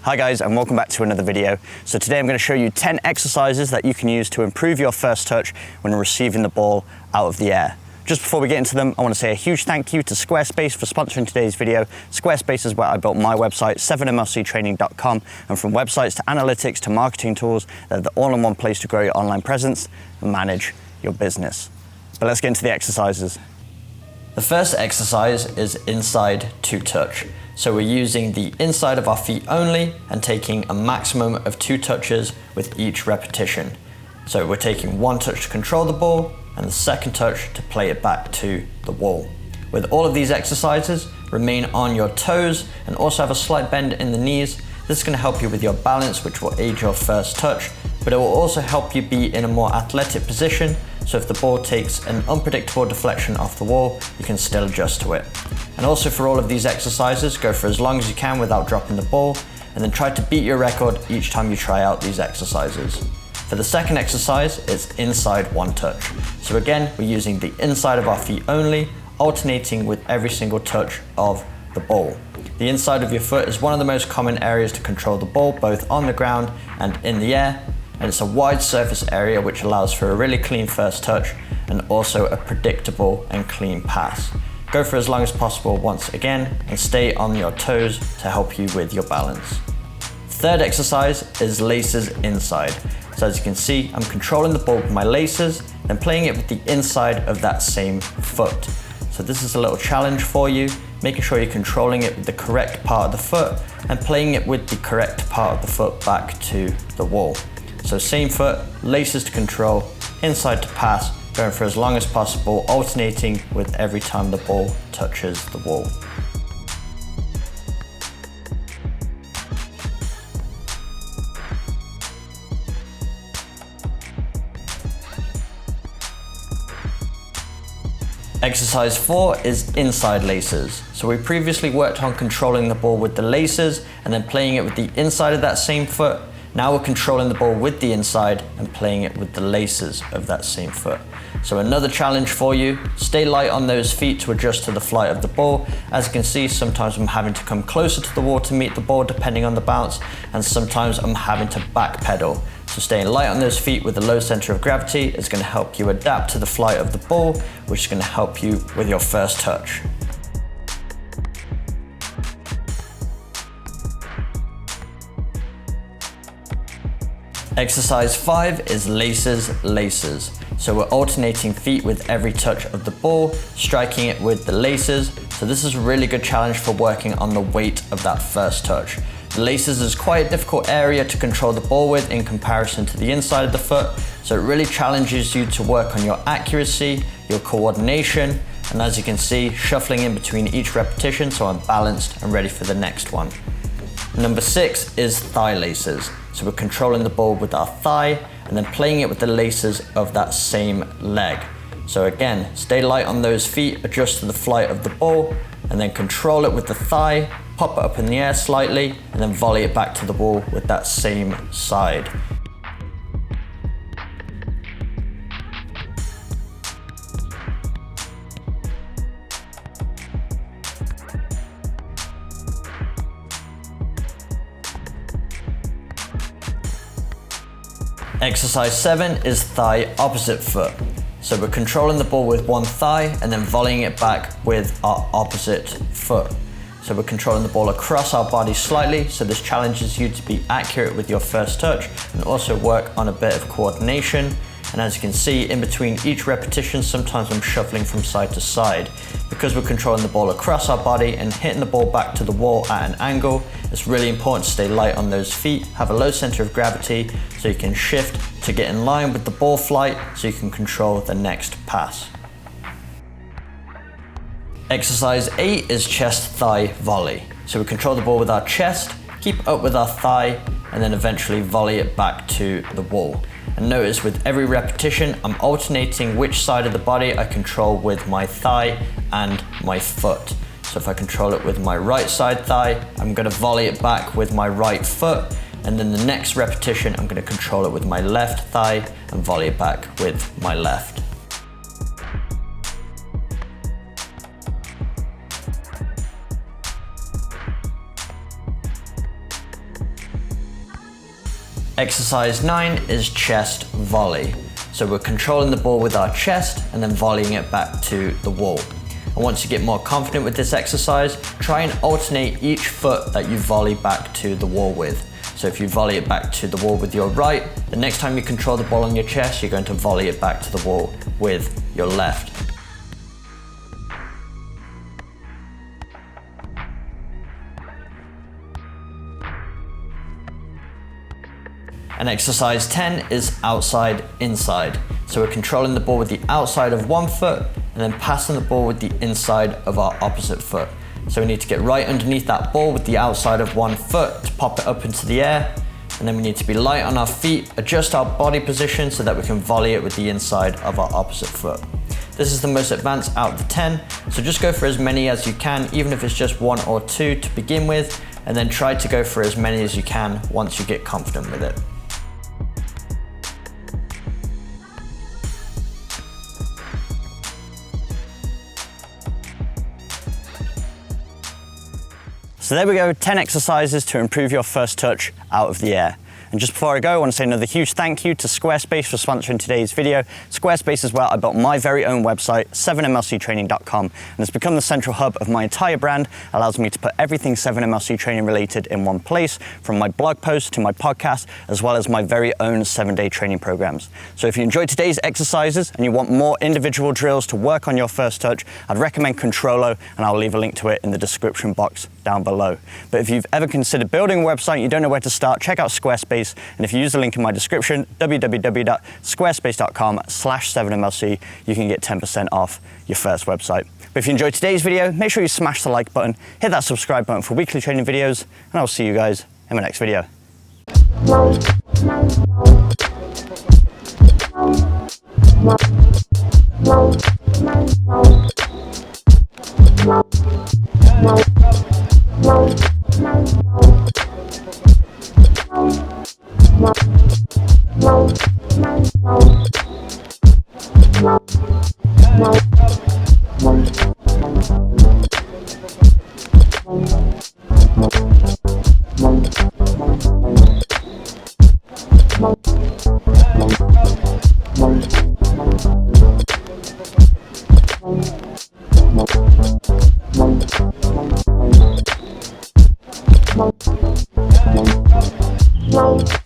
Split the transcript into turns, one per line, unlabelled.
Hi guys, and welcome back to another video. So today I'm going to show you 10 exercises that you can use to improve your first touch when receiving the ball out of the air. Just before we get into them, I want to say a huge thank you to Squarespace for sponsoring today's video. Squarespace is where I built my website, 7mlctraining.com, and from websites to analytics to marketing tools, they're the all-in-one place to grow your online presence and manage your business. But let's get into the exercises. The first exercise is inside two touch. So we're using the inside of our feet only and taking a maximum of 2 touches with each repetition. So we're taking 1 touch to control the ball and the second touch to play it back to the wall. With all of these exercises, remain on your toes and also have a slight bend in the knees. This is going to help you with your balance, which will aid your first touch, but it will also help you be in a more athletic position. So if the ball takes an unpredictable deflection off the wall, you can still adjust to it. And also for all of these exercises, go for as long as you can without dropping the ball, and then try to beat your record each time you try out these exercises. For the second exercise, it's inside 1 touch. So again, we're using the inside of our feet only, alternating with every single touch of the ball. The inside of your foot is one of the most common areas to control the ball, both on the ground and in the air. And it's a wide surface area which allows for a really clean first touch and also a predictable and clean pass. Go for as long as possible once again and stay on your toes to help you with your balance. Third exercise is laces inside. So as you can see, I'm controlling the ball with my laces and playing it with the inside of that same foot. So this is a little challenge for you, making sure you're controlling it with the correct part of the foot and playing it with the correct part of the foot back to the wall. So same foot, laces to control, inside to pass, going for as long as possible, alternating with every time the ball touches the wall. Exercise 4 is inside laces. So we previously worked on controlling the ball with the laces and then playing it with the inside of that same foot. Now we're controlling the ball with the inside and playing it with the laces of that same foot. So another challenge for you, stay light on those feet to adjust to the flight of the ball. As you can see, sometimes I'm having to come closer to the wall to meet the ball depending on the bounce, and sometimes I'm having to backpedal. So staying light on those feet with a low center of gravity is going to help you adapt to the flight of the ball, which is going to help you with your first touch. Exercise 5 is laces. So we're alternating feet with every touch of the ball, striking it with the laces. So this is a really good challenge for working on the weight of that first touch. The laces is quite a difficult area to control the ball with in comparison to the inside of the foot. So it really challenges you to work on your accuracy, your coordination, and as you can see, shuffling in between each repetition so I'm balanced and ready for the next one. Number 6 is thigh laces. So we're controlling the ball with our thigh and then playing it with the laces of that same leg. So again, stay light on those feet, adjust to the flight of the ball, and then control it with the thigh, pop it up in the air slightly, and then volley it back to the wall with that same side. Exercise 7 is thigh opposite foot. So we're controlling the ball with one thigh and then volleying it back with our opposite foot. So we're controlling the ball across our body slightly, so this challenges you to be accurate with your first touch and also work on a bit of coordination. And as you can see, in between each repetition, sometimes I'm shuffling from side to side. Because we're controlling the ball across our body and hitting the ball back to the wall at an angle, it's really important to stay light on those feet, have a low center of gravity so you can shift to get in line with the ball flight so you can control the next pass. Exercise 8 is chest thigh volley. So we control the ball with our chest, keep up with our thigh, and then eventually volley it back to the wall. And notice with every repetition, I'm alternating which side of the body I control with my thigh and my foot. So if I control it with my right side thigh, I'm going to volley it back with my right foot. And then the next repetition, I'm going to control it with my left thigh and volley it back with my left. Exercise 9 is chest volley. So we're controlling the ball with our chest and then volleying it back to the wall. And once you get more confident with this exercise, try and alternate each foot that you volley back to the wall with. So if you volley it back to the wall with your right, the next time you control the ball on your chest, you're going to volley it back to the wall with your left. And exercise 10 is outside inside. So we're controlling the ball with the outside of one foot and then passing the ball with the inside of our opposite foot. So we need to get right underneath that ball with the outside of one foot to pop it up into the air. And then we need to be light on our feet, adjust our body position so that we can volley it with the inside of our opposite foot. This is the most advanced out of the 10, so just go for as many as you can, even if it's just 1 or 2 to begin with, and then try to go for as many as you can once you get confident with it. So there we go, 10 exercises to improve your first touch out of the air. And just before I go, I want to say another huge thank you to Squarespace for sponsoring today's video. Squarespace is where I built my very own website, 7mlctraining.com, and it's become the central hub of my entire brand. It allows me to put everything 7mlc training related in one place, from my blog posts to my podcast, as well as my very own 7-day training programs. So if you enjoyed today's exercises and you want more individual drills to work on your first touch, I'd recommend Controllo, and I'll leave a link to it in the description box down below. But if you've ever considered building a website and you don't know where to start, check out Squarespace. And if you use the link in my description, www.squarespace.com/7mlc, you can get 10% off your first website. But if you enjoyed today's video, make sure you smash the like button, hit that subscribe button for weekly training videos, and I'll see you guys in my next video.
Wow.